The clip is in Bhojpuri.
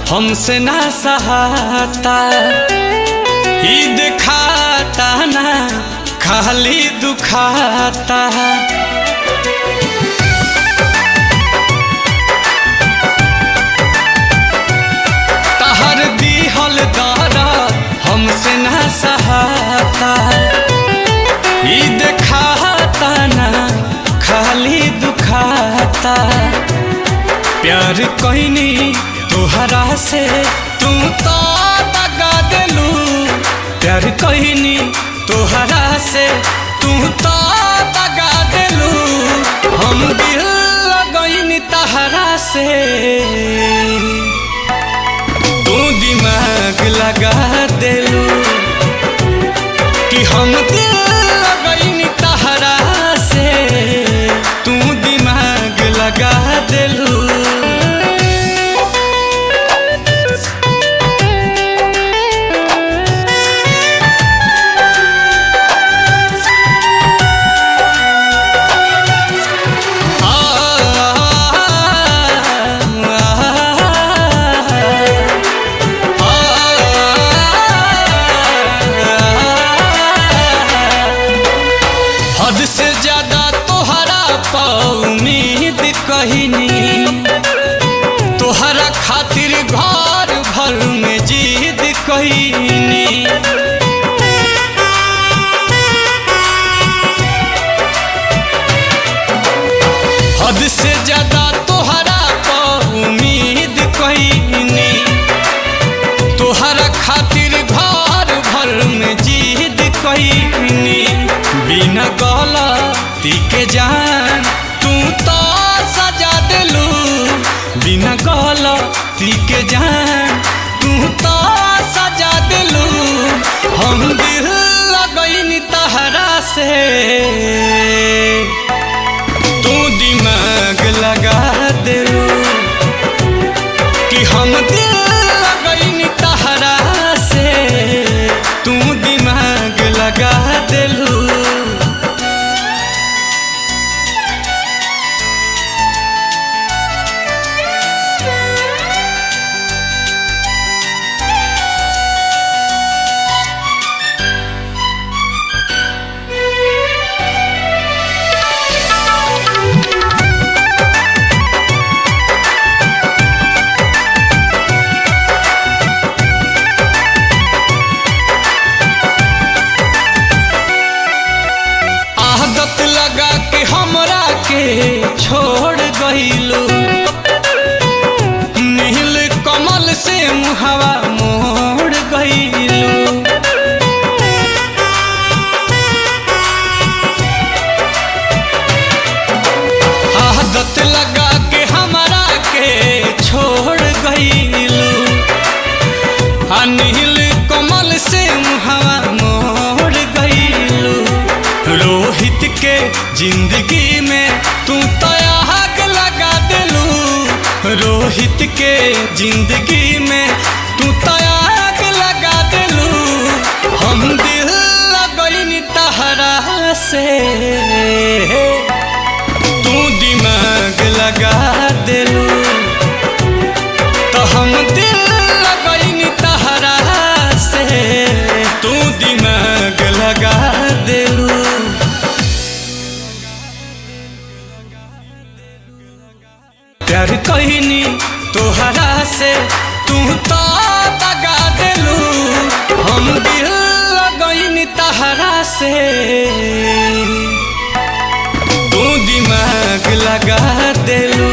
हमसे ना सहाता, ई दिखाता ना खाली दुखाता। तहर दिहल दर्द हमसे ना सहाता, ई दिखाता ना खाली दुखाता। प्यार कहनी तोहरा से तू तो दगा दिलू, प्यार कहनी तोहरा से तू तो दगा दिलू। हम दिल लगनी तहरा से तू दिमाग लगा दिलू, कि हम दिल लगनी तहरा से तू दिमाग लगा दिलू। हद से ज्यादा तोहरा उम्मीद कहनी, तोहरा खातिर घर भर में जिद कहनी। हद से ज्यादा तोहरा उम्मीद कहनी, तोहरा खातिर घर भर में जिद कहनी। बिना गलती के जान तू तो सजा दिलू, बिना गलती के जान तू तो सजा दिलू। हम दिल लगनी तहरा से तू दिमाग लगा दिलू, कि हम दिल लगनी तहरा से तू दिमाग लगा दिलू। आदत लगा के हमरा के छोड़ गइलू, नील कमल से मुहावा मोड़ गइलू। आदत लगा के हमरा के छोड़ गइलू, नील कमल से मुहावा मोड़ गइलू। रोहित के जिंदगी में तू तो आग लगा दिलू, रोहित के जिंदगी में तू तो आग लगा दिलू। हम दिल लगनी तहरा से तू दिमाग लगा दिलू, तो हम दिल लगनी तहरा से तू दिमाग लगा दिलू। प्यार कहनी तोहरा से तू तो दगा दिलू, हम दिल लगनी तहरा से तू दिमाग लगा दिलू।